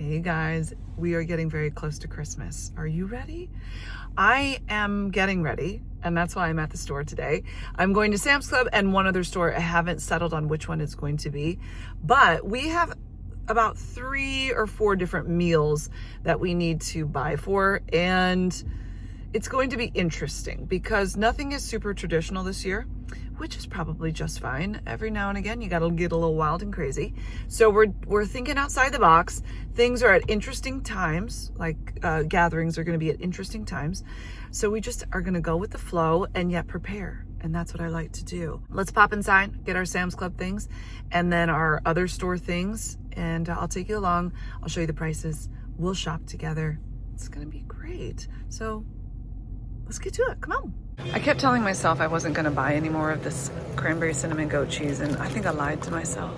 Hey guys, we are getting very close to Christmas. Are you ready? I am getting ready, and that's why I'm at the store today. I'm going to Sam's Club and one other store. I haven't settled on which one it's going to be, but we have about 3 or 4 different meals that we need to buy for, and it's going to be interesting because nothing is super traditional this year, which is probably just fine. Every now and again, you gotta get a little wild and crazy. So we're thinking outside the box. Things are at interesting times, like gatherings are gonna be at interesting times. So we just are gonna go with the flow and yet prepare. And that's what I like to do. Let's pop inside, get our Sam's Club things, and then our other store things. And I'll take you along. I'll show you the prices. We'll shop together. It's gonna be great. So let's get to it, come on. I kept telling myself I wasn't gonna buy any more of this cranberry cinnamon goat cheese, and I think I lied to myself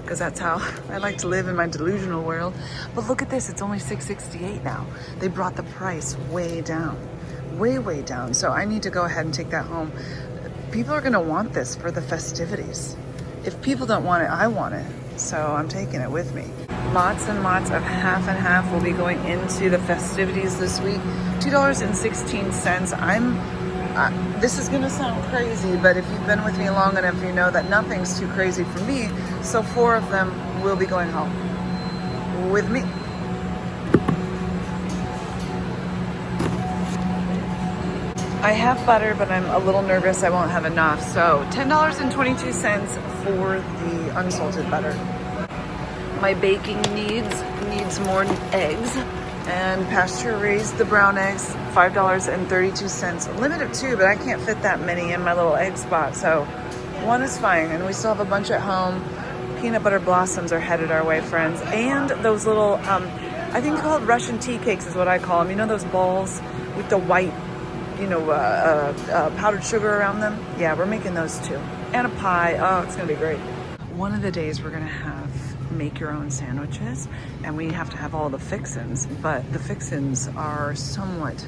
because that's how I like to live in my delusional world. But look at this, it's only $6.68 now. They brought the price way down, way down. So I need to go ahead and take that home. People are gonna want this for the festivities. If people don't want it, I want it. So I'm taking it with me. Lots and lots of half and half will be going into the festivities this week. $2.16. This is gonna sound crazy, but if you've been with me long enough, you know that nothing's too crazy for me. So 4 of them will be going home with me. I have butter, but I'm a little nervous I won't have enough. So $10.22 for the unsalted butter. My baking needs more eggs. And pasture raised the brown eggs, $5.32. A limit of 2, but I can't fit that many in my little egg spot. So 1 is fine. And we still have a bunch at home. Peanut butter blossoms are headed our way, friends. And those little, I think they're called Russian tea cakes is what I call them. You know those balls with the white, powdered sugar around them? Yeah, we're making those too. And a pie. Oh, it's gonna be great. One of the days we're gonna have make your own sandwiches, and we have to have all the fixins, but the fixins are somewhat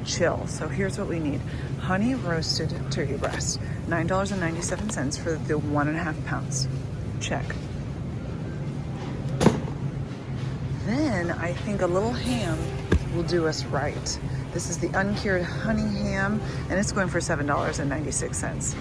chill. So here's what we need. Honey roasted turkey breast, $9.97 for the 1.5 pounds. Check. Then I think a little ham will do us right. This is the uncured honey ham, and it's going for $7.96.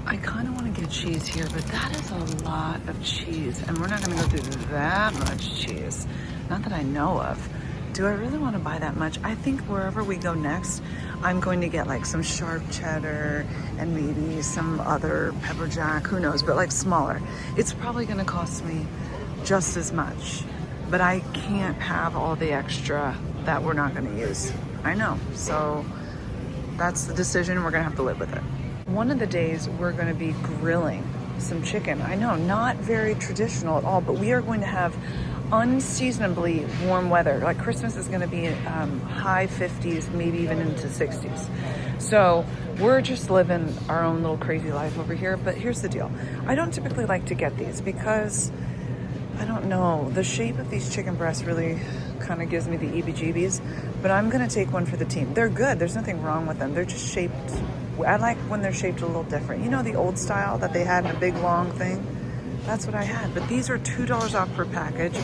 I kind of want to get cheese here, but that is a lot of cheese, and we're not going to go through that much cheese. Not that I know of. Do I really want to buy that much? I think wherever we go next, I'm going to get like some sharp cheddar and maybe some other pepper jack, who knows, but like smaller. It's probably going to cost me just as much, but I can't have all the extra that we're not going to use. I know, so that's the decision. We're going to have to live with it. One of the days we're going to be grilling some chicken. I know, not very traditional at all, but we are going to have unseasonably warm weather. Like Christmas is going to be high 50s, maybe even into 60s. So we're just living our own little crazy life over here. But here's the deal. I don't typically like to get these because, I don't know, the shape of these chicken breasts really kind of gives me the EBGBs, but I'm going to take one for the team. They're good. There's nothing wrong with them. They're just shaped. I like when they're shaped a little different. You know, the old style that they had in a big long thing? That's what I had. But these are $2 off per package.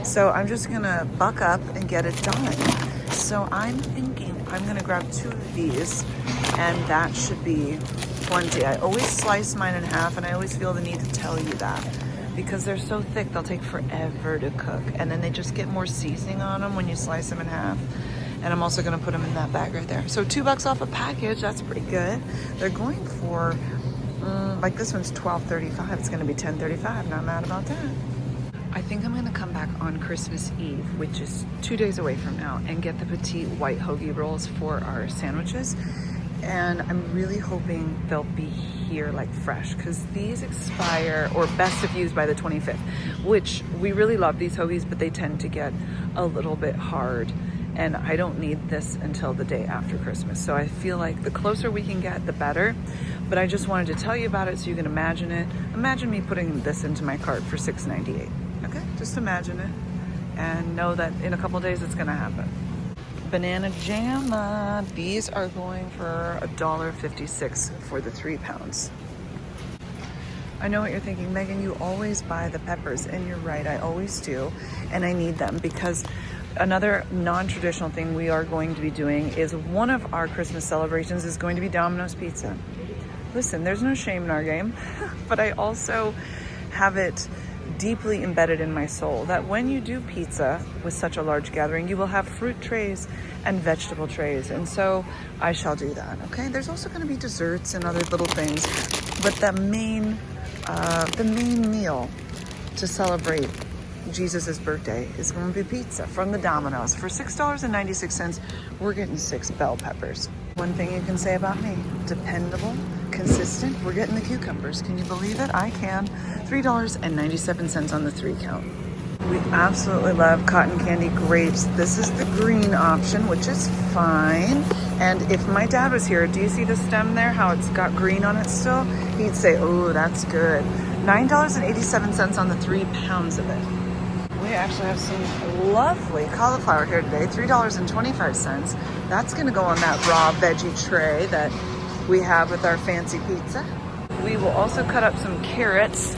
So I'm just gonna buck up and get it done. So I'm thinking I'm gonna grab 2 of these, and that should be plenty. I always slice mine in half, and I always feel the need to tell you that because they're so thick, they'll take forever to cook. And then they just get more seasoning on them when you slice them in half. And I'm also gonna put them in that bag right there. So $2 off a package, that's pretty good. They're going for, like this one's $12.35. It's gonna be $10.35, not mad about that. I think I'm gonna come back on Christmas Eve, which is 2 days away from now, and get the petite white hoagie rolls for our sandwiches. And I'm really hoping they'll be here like fresh, because these expire, or best if used by the 25th, which we really love these hoagies, but they tend to get a little bit hard. And I don't need this until the day after Christmas. So I feel like the closer we can get, the better. But I just wanted to tell you about it so you can imagine it. Imagine me putting this into my cart for $6.98. Okay, just imagine it. And know that in a couple days it's gonna happen. Banana jam. These are going for $1.56 for the 3 pounds. I know what you're thinking, Megan, you always buy the peppers, and you're right, I always do, and I need them because another non-traditional thing we are going to be doing is one of our Christmas celebrations is going to be Domino's Pizza. Listen, there's no shame in our game, but I also have it deeply embedded in my soul that when you do pizza with such a large gathering, you will have fruit trays and vegetable trays, and so I shall do that, okay? There's also gonna be desserts and other little things, but the main meal to celebrate Jesus' birthday is going to be pizza from the Domino's. For $6.96, we're getting 6 bell peppers. One thing you can say about me, dependable, consistent, we're getting the cucumbers. Can you believe it? I can. $3.97 on the 3 count. We absolutely love cotton candy grapes. This is the green option, which is fine. And if my dad was here, do you see the stem there, how it's got green on it still? He'd say, oh, that's good. $9.87 on the 3 pounds of it. We actually have some lovely cauliflower here today, $3.25. That's gonna go on that raw veggie tray that we have with our fancy pizza. We will also cut up some carrots,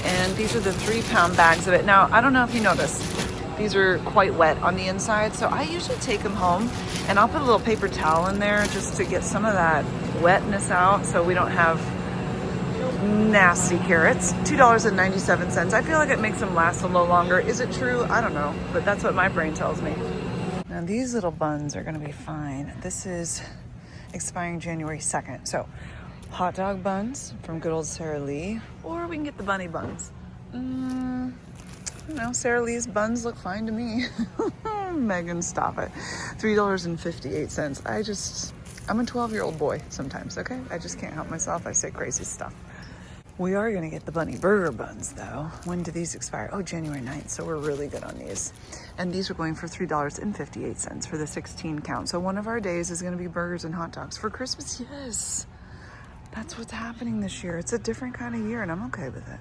and these are the 3 pound bags of it. Now, I don't know if you noticed, these are quite wet on the inside, so I usually take them home and I'll put a little paper towel in there just to get some of that wetness out so we don't have nasty carrots. $2.97. I feel like it makes them last a little longer. Is it true? I don't know, but that's what my brain tells me. Now these little buns are gonna be fine. This is expiring January 2nd. So hot dog buns from good old Sara Lee, or we can get the bunny buns. I don't know, Sara Lee's buns look fine to me. Megan, stop it. $3.58. I'm a 12-year-old boy sometimes, okay? I just can't help myself. I say crazy stuff. We are gonna get the bunny burger buns though. When do these expire? Oh, January 9th, so we're really good on these. And these are going for $3.58 for the 16 count. So one of our days is gonna be burgers and hot dogs for Christmas, yes. That's what's happening this year. It's a different kind of year and I'm okay with it.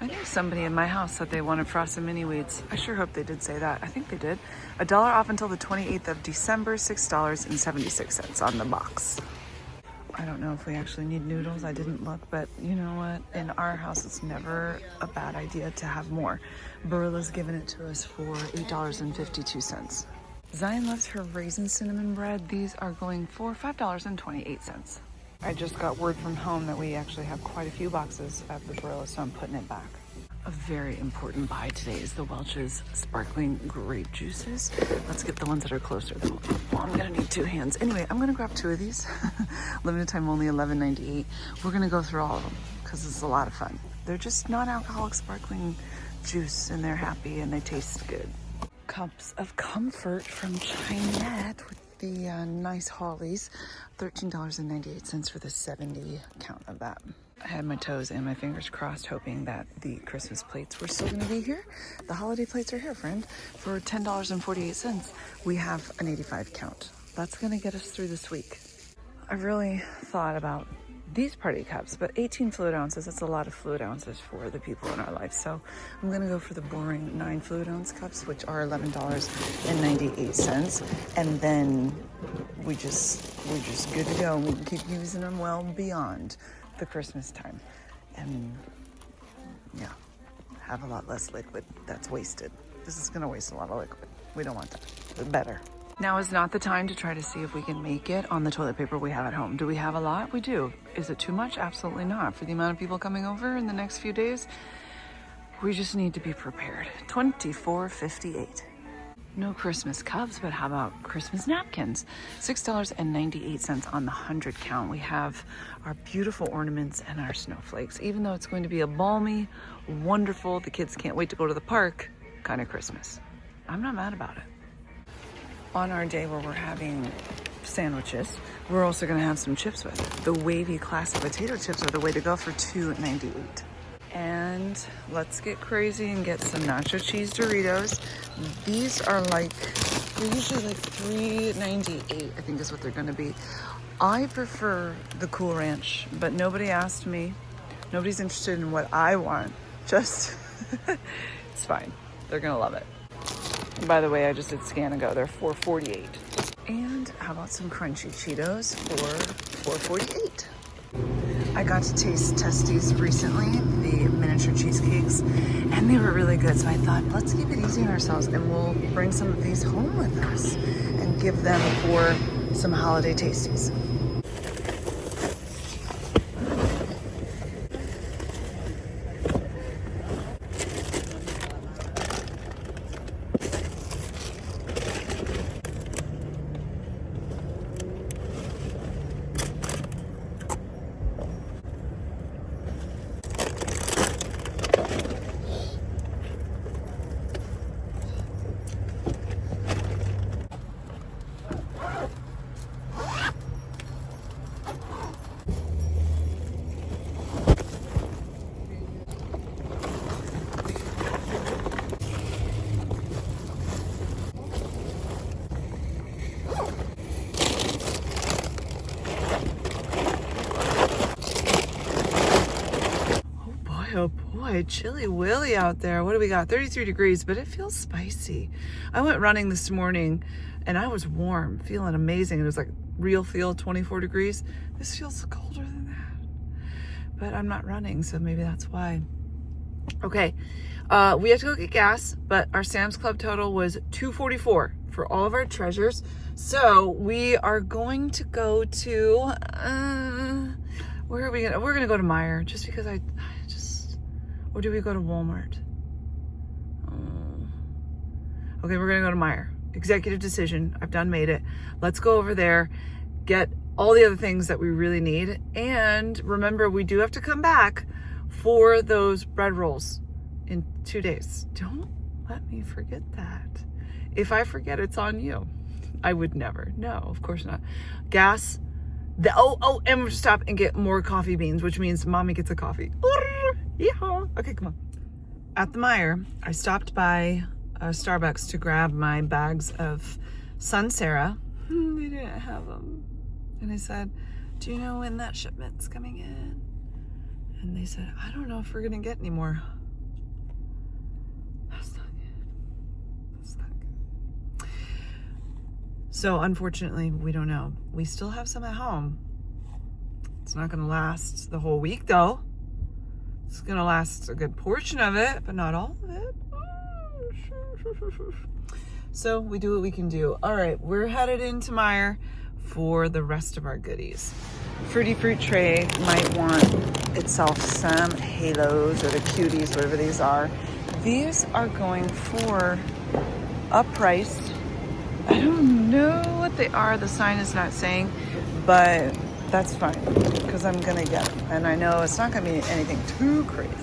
I think somebody in my house said they wanted frosted mini wheats. I sure hope they did say that. I think they did. $1 off until the 28th of December, $6.76 on the box. I don't know if we actually need noodles. I didn't look, but you know what? In our house, it's never a bad idea to have more. Barilla's given it to us for $8.52. Zion loves her raisin cinnamon bread. These are going for $5.28. I just got word from home that we actually have quite a few boxes at the Barilla, so I'm putting it back. A very important buy today is the Welch's sparkling grape juices. Let's get the ones that are closer though. Oh, I'm gonna need 2 hands. Anyway, I'm gonna grab 2 of these. Limited time only, $11.98. We're gonna go through all of them because it's a lot of fun. They're just non-alcoholic sparkling juice and they're happy and they taste good. Cups of comfort from Chinette with the nice Hollies. $13.98 for the 70 count of that. I had my toes and my fingers crossed hoping that the Christmas plates were still gonna be here. The holiday plates are here, friend. For $10.48, we have an 85 count. That's gonna get us through this week. I really thought about these party cups, but 18 fluid ounces, that's a lot of fluid ounces for the people in our life. So I'm gonna go for the boring 9 fluid ounce cups, which are $11.98. And then we're just good to go. We can keep using them well beyond the Christmas time. And yeah, have a lot less liquid that's wasted. This is gonna waste a lot of liquid. We don't want that, but better. Now is not the time to try to see if we can make it on the toilet paper we have at home. Do we have a lot? We do. Is it too much? Absolutely not. For the amount of people coming over in the next few days, we just need to be prepared. $24.58. No Christmas cups, but how about Christmas napkins? $6.98 on the 100 count. We have our beautiful ornaments and our snowflakes. Even though it's going to be a balmy, wonderful, the kids can't wait to go to the park kind of Christmas. I'm not mad about it. On our day where we're having sandwiches, we're also gonna have some chips with it. The wavy classic potato chips are the way to go for $2.98. And let's get crazy and get some nacho cheese Doritos. These are like, they're usually like $3.98, I think is what they're gonna be. I prefer the Cool Ranch, but nobody asked me. Nobody's interested in what I want. Just, it's fine. They're gonna love it. By the way, I just did Scan and Go. They're $4.48. And how about some crunchy Cheetos for $4.48? I got to test these recently, the miniature cheesecakes, and they were really good. So I thought, let's keep it easy on ourselves and we'll bring some of these home with us and give them for some holiday tasties. Oh boy, chilly willy out there. What do we got? 33 degrees, but it feels spicy. I went running this morning and I was warm, feeling amazing. It was like real feel 24 degrees. This feels colder than that. But I'm not running, so maybe that's why. Okay, we have to go get gas, but our Sam's Club total was $244 for all of our treasures. So we are going to go to, where are we gonna? We're gonna go to Meijer, just because or do we go to Walmart? Okay, we're gonna go to Meijer. Executive decision, I've done made it. Let's go over there, get all the other things that we really need. And remember, we do have to come back for those bread rolls in 2 days. Don't let me forget that. If I forget, it's on you. I would never. No, of course not. Gas. And we'll stop and get more coffee beans, which means mommy gets a coffee. Yeah. Okay, come on. At the Meijer, I stopped by Starbucks to grab my bags of Sun Sarah. They didn't have them. And I said, do you know when that shipment's coming in? And they said, I don't know if we're going to get any more. That's not good. That's not good. So unfortunately, we don't know. We still have some at home. It's not going to last the whole week though. It's going to last a good portion of it, but not all of it. So we do what we can do. All right, we're headed into Meijer for the rest of our goodies. Fruity Fruit tray might want itself some halos or the cuties, whatever these are. These are going for a price. I don't know what they are. The sign is not saying, but that's fine because I'm gonna get them. And I know it's not gonna be anything too crazy.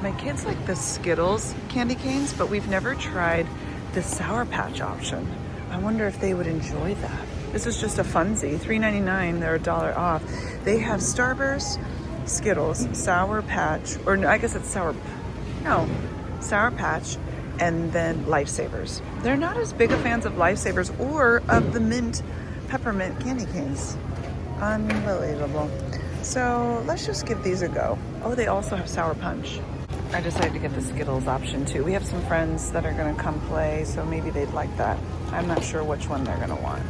My kids like the Skittles candy canes, but we've never tried the Sour Patch option. I wonder if they would enjoy that. This is just a funsy, $3.99, they're $1 off. They have Starburst, Skittles, Sour Patch, or no, I guess it's Sour Patch, and then Lifesavers. They're not as big of fans of Lifesavers or of the mint peppermint candy canes. Unbelievable. So let's just give these a go. Oh, they also have Sour Punch. I decided to get the Skittles option too. We have some friends that are gonna come play, so maybe they'd like that. I'm not sure which one they're gonna want.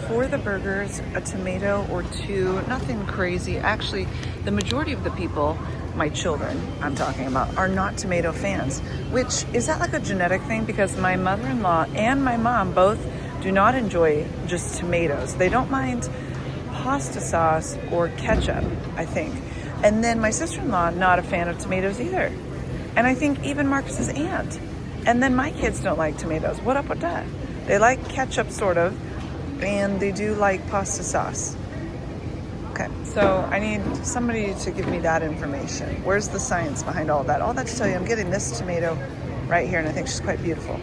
For the burgers, a tomato or two, nothing crazy. Actually, the majority of the people, my children I'm talking about, are not tomato fans, which is that like a genetic thing? Because my mother-in-law and my mom both do not enjoy just tomatoes. They don't mind pasta sauce or ketchup, I think. And then my sister-in-law, not a fan of tomatoes either. And I think even Marcus's aunt. And then my kids don't like tomatoes. What up with that? They like ketchup, sort of, and they do like pasta sauce. Okay, so I need somebody to give me that information. Where's the science behind all that? All that to tell you, I'm getting this tomato right here, and I think she's quite beautiful.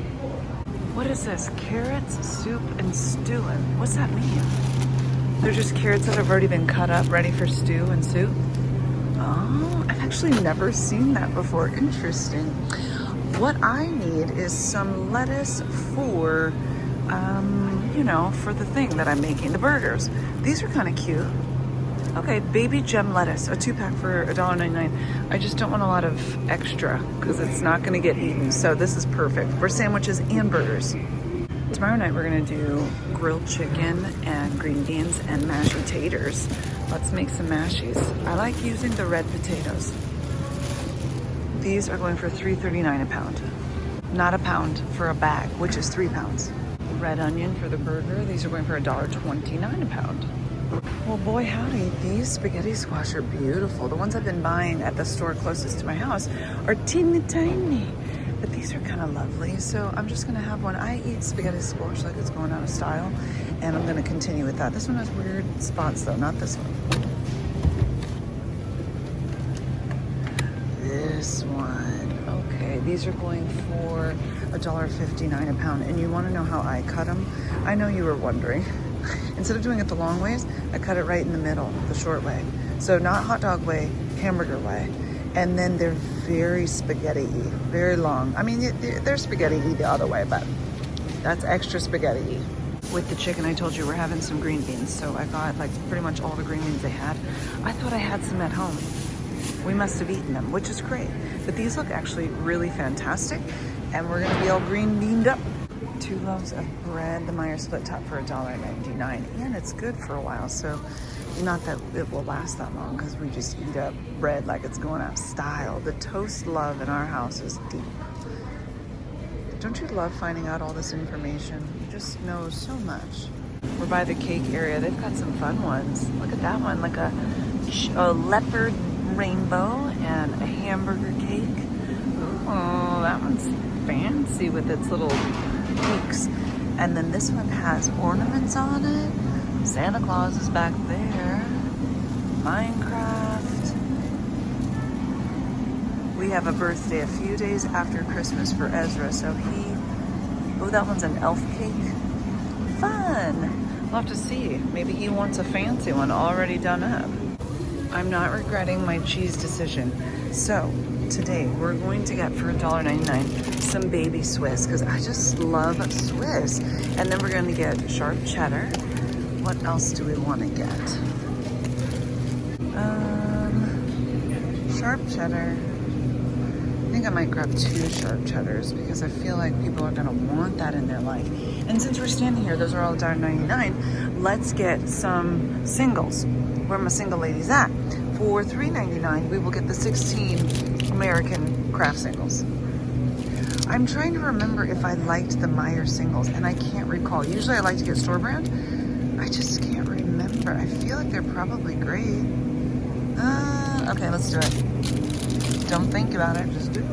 What is this? Carrots, soup, and stewing. What's that mean? They're just carrots that have already been cut up, ready for stew and soup? Oh, I've actually never seen that before. Interesting. What I need is some lettuce for, for the thing that I'm making, the burgers. These are kind of cute. Okay, baby gem lettuce, a 2-pack for $1.99. I just don't want a lot of extra because it's not going to get eaten. So this is perfect for sandwiches and burgers. Tomorrow night we're going to do grilled chicken and green beans and mashed potatoes. Let's make some mashies. I like using the red potatoes. These are going for $3.39 a pound. Not a pound for a bag, which is 3 pounds. Red onion for the burger. These are going for $1.29 a pound. Well, boy howdy, these spaghetti squash are beautiful. The ones I've been buying at the store closest to my house are teeny tiny, but these are kind of lovely. So I'm just gonna have one. I eat spaghetti squash like it's going out of style, and I'm gonna continue with that. This one has weird spots though, not this one. This one, okay, these are going for $1.59 a pound, and you wanna know how I cut them? I know you were wondering. Instead of doing it the long ways, I cut it right in the middle, the short way. So not hot dog way, hamburger way. And then they're very spaghetti-y, very long. I mean, they're spaghetti-y the other way, but that's extra spaghetti-y. With the chicken, I told you we're having some green beans. So I got like pretty much all the green beans they had. I thought I had some at home. We must have eaten them, which is great. But these look actually really fantastic. And we're gonna be all green beaned up. 2 loaves of bread, the Meijer split top for $1.99, and it's good for a while, so not that it will last that long because we just eat up bread like it's going out of style. The toast love in our house is deep. Don't you love finding out all this information? You just know so much. We're by the cake area. They've got some fun ones. Look at that one, like a leopard rainbow and a hamburger cake. Oh, that one's fancy with its little peaks. And then this one has ornaments on it. Santa Claus is back there. Minecraft. We have a birthday a few days after Christmas for Ezra, so oh, that one's an elf cake. Fun. We'll have to see. Maybe he wants a fancy one already done up. I'm not regretting my cheese decision. So today we're going to get for $1.99 some baby Swiss because I just love Swiss. And then we're going to get sharp cheddar. What else do we want to get? Sharp cheddar. I think I might grab 2 sharp cheddars because I feel like people are going to want that in their life. And since we're standing here, those are all $1.99. Let's get some singles. Where my single ladies at? For $3.99, we will get the 16 American craft singles. I'm trying to remember if I liked the Meijer singles, and I can't recall. Usually I like to get store brand. I just can't remember. I feel like they're probably great. Okay, let's do it. Don't think about it, just do it.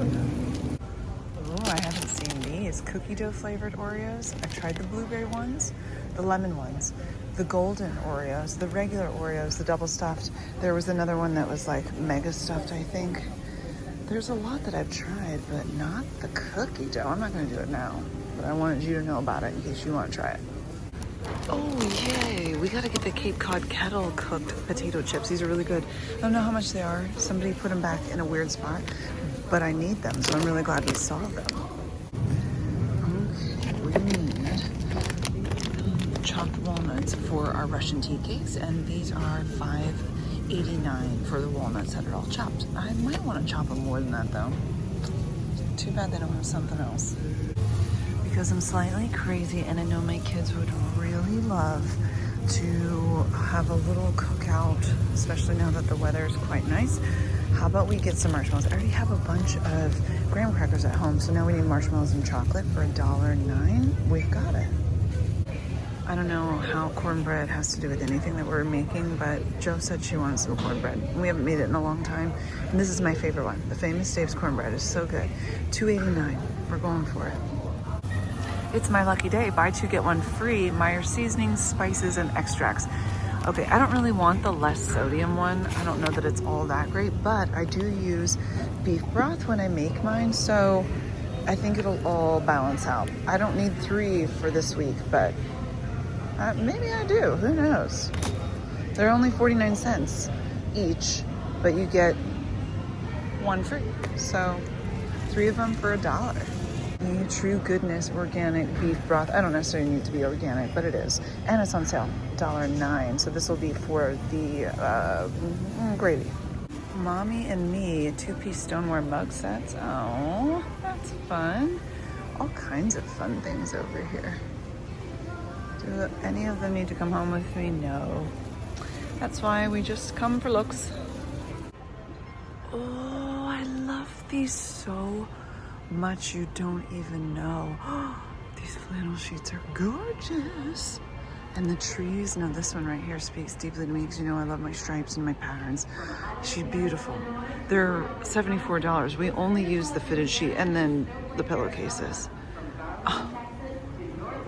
Oh, I haven't seen these. Cookie dough flavored Oreos. I've tried the blueberry ones, the lemon ones, the golden Oreos, the regular Oreos, the double stuffed. There was another one that was like mega stuffed, I think. There's a lot that I've tried, but not the cookie dough. I'm not gonna do it now, but I wanted you to know about it in case you want to try it. Oh, yay. We gotta get the Cape Cod kettle cooked potato chips. These are really good. I don't know how much they are. Somebody put them back in a weird spot, but I need them, so I'm really glad we saw them. Okay, we need chopped walnuts for our Russian tea cakes, and these are $5.89 for the walnuts that are all chopped. I might want to chop them more than that though. Too bad they don't have something else. Because I'm slightly crazy and I know my kids would really love to have a little cookout, especially now that the weather is quite nice. How about we get some marshmallows? I already have a bunch of graham crackers at home, so now we need marshmallows and chocolate for $1.09. We've got it. I don't know how cornbread has to do with anything that we're making, but Jo said she wanted some cornbread. We haven't made it in a long time, and this is my favorite one. The Famous Dave's cornbread is so good. $2.89. We're going for it. It's my lucky day. Buy 2, get 1 free. Meijer seasonings, spices, and extracts. Okay, I don't really want the less sodium one. I don't know that it's all that great, but I do use beef broth when I make mine, so I think it'll all balance out. I don't need 3 for this week, but maybe I do. Who knows? They're only 49 cents each, but you get 1 free. So 3 of them for $1. The True Goodness organic beef broth. I don't necessarily need to be organic, but it is. And it's on sale, $1.09. So this will be for the gravy. Mommy and Me 2-piece stoneware mug sets. Oh, that's fun. All kinds of fun things over here. Do any of them need to come home with me? No. That's why we just come for looks. Oh, I love these so much you don't even know. These flannel sheets are gorgeous. And the trees, now this one right here speaks deeply to me because you know I love my stripes and my patterns. She's beautiful. They're $74. We only use the fitted sheet and then the pillowcases. Oh,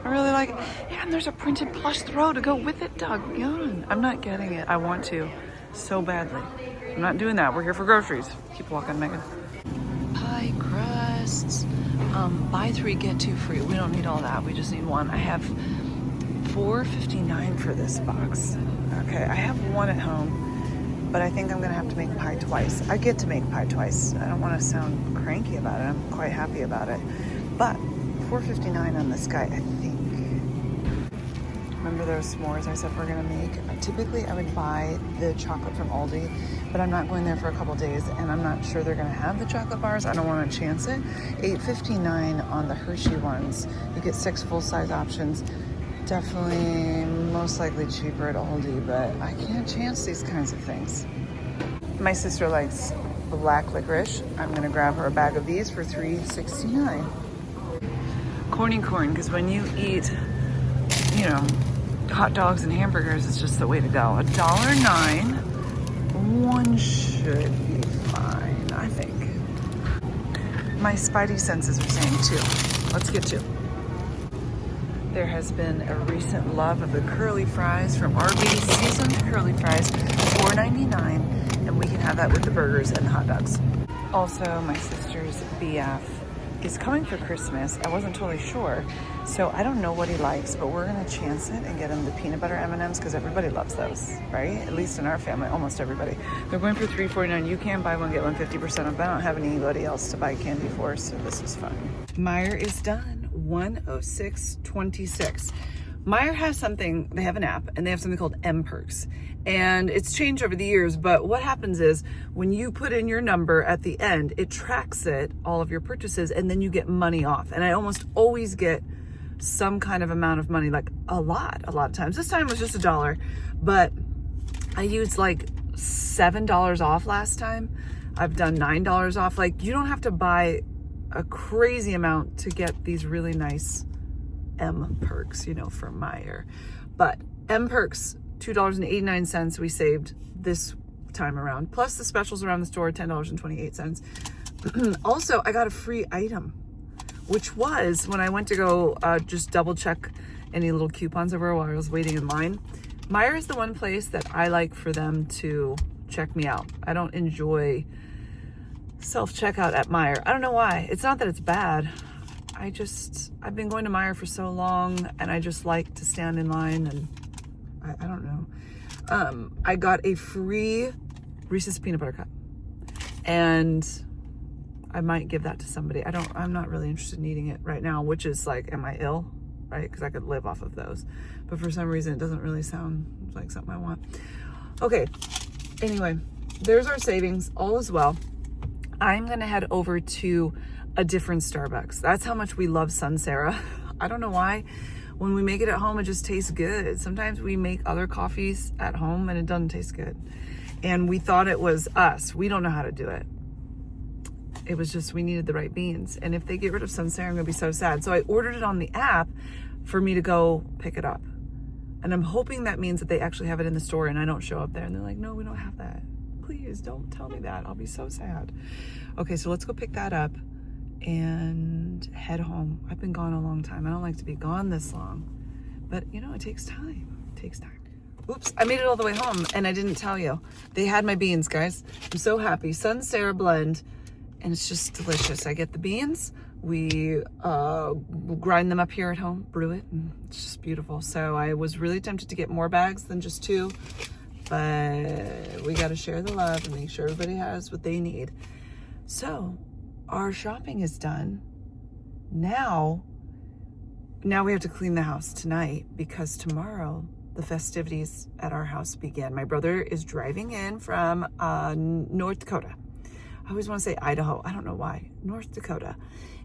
I really like it. Yeah, and there's a printed plush throw to go with it, Doug. Yawn. I'm not getting it. I want to so badly. I'm not doing that. We're here for groceries. Keep walking, Megan. Pie crusts. Buy 3, get 2 free. We don't need all that. We just need one. I have $4.59 for this box. Okay, I have one at home, but I think I'm gonna have to make pie twice. I get to make pie twice. I don't want to sound cranky about it. I'm quite happy about it. But $4.59 on this guy, I think. Remember those s'mores I said we're gonna make? Typically I would buy the chocolate from Aldi, but I'm not going there for a couple days and I'm not sure they're gonna have the chocolate bars. I don't wanna chance it. $8.59 on the Hershey ones. You get 6 full-size options. Definitely most likely cheaper at Aldi, but I can't chance these kinds of things. My sister likes black licorice. I'm gonna grab her a bag of these for $3.69. Corny corn, because when you eat, you know, hot dogs and hamburgers, it's just the way to go. $1.09. One should be fine, I think. My spidey senses are saying 2. Let's get 2. There has been a recent love of the curly fries from Arby's, seasoned curly fries, $4.99, and we can have that with the burgers and the hot dogs. Also, my sister's BF is coming for Christmas. I wasn't totally sure, so I don't know what he likes, but we're gonna chance it and get him the peanut butter M&Ms because everybody loves those, right? At least in our family, almost everybody. They're going for $3.49. You can buy one, get one 50% off. I don't have anybody else to buy candy for, so this is fun. Meijer is done. 106.26. Meijer has something, they have an app and they have something called M-Perks, and it's changed over the years, but what happens is when you put in your number at the end, it tracks it, all of your purchases, and then you get money off. And I almost always get some kind of amount of money, like a lot of times. This time it was just $1, but I used like $7 off last time. I've done $9 off. Like, you don't have to buy a crazy amount to get these really nice M-Perks, you know, from Meijer. But M-Perks, $2.89 we saved this time around, plus the specials around the store, $10.28. Also, I got a free item, which was when I went to go just double check any little coupons over while I was waiting in line. Meijer is the one place that I like for them to check me out. I don't enjoy self-checkout at Meijer. I don't know why. It's not that it's bad. I've been going to Meijer for so long and I just like to stand in line, and I don't know. I got a free Reese's peanut butter cup and I might give that to somebody. I'm not really interested in eating it right now, which is like, am I ill? Right? Because I could live off of those. But for some reason, it doesn't really sound like something I want. Okay. Anyway, there's our savings. All is well. I'm going to head over to a different Starbucks. That's how much we love Sunsera. I don't know why. When we make it at home, it just tastes good. Sometimes we make other coffees at home and it doesn't taste good. And we thought it was us. We don't know how to do it. It was just, we needed the right beans. And if they get rid of Sunsera, I'm going to be so sad. So I ordered it on the app for me to go pick it up. And I'm hoping that means that they actually have it in the store and I don't show up there and they're like, no, we don't have that. Please don't tell me that. I'll be so sad. Okay, so let's go pick that up and head home. I've been gone a long time. I don't like to be gone this long, but you know, it takes time. It takes time. Oops, I made it all the way home and I didn't tell you. They had my beans, guys. I'm so happy. Sunsera blend, and it's just delicious. I get the beans. We grind them up here at home, brew it, and it's just beautiful. So I was really tempted to get more bags than just 2. But we got to share the love and make sure everybody has what they need. So our shopping is done. Now we have to clean the house tonight because tomorrow the festivities at our house begin. My brother is driving in from North Dakota. I always want to say Idaho. I don't know why. North Dakota.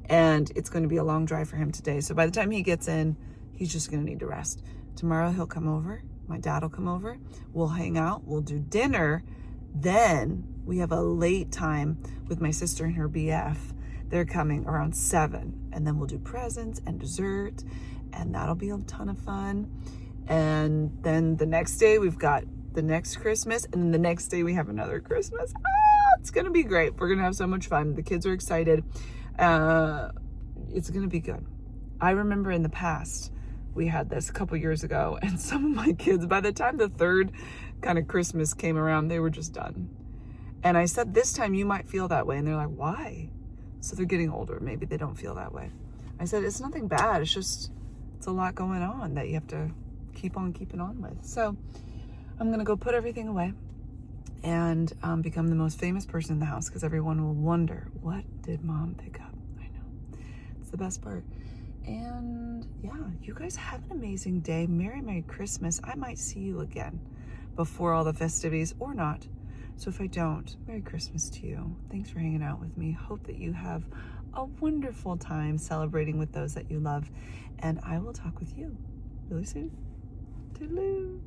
And it's going to be a long drive for him today. So by the time he gets in, he's just going to need to rest. Tomorrow he'll come over. My dad will come over. We'll hang out. We'll do dinner. Then we have a late time with my sister and her BF. They're coming around 7. And then we'll do presents and dessert. And that'll be a ton of fun. And then the next day we've got the next Christmas. And then the next day we have another Christmas. It's going to be great. We're going to have so much fun. The kids are excited. It's going to be good. I remember in the past, we had this a couple years ago, and some of my kids, by the time the third kind of Christmas came around, they were just done. And I said, this time you might feel that way. And they're like, why? So they're getting older. Maybe they don't feel that way. I said, it's nothing bad. It's just, it's a lot going on that you have to keep on keeping on with. So I'm going to go put everything away and become the most famous person in the house, because everyone will wonder, what did mom pick up? I know. It's the best part. And yeah, you guys have an amazing day. Merry Christmas. I might see you again before all the festivities or not. So if I don't, Merry Christmas to you. Thanks for hanging out with me. Hope that you have a wonderful time celebrating with those that you love. And I will talk with you really soon. Toodaloo.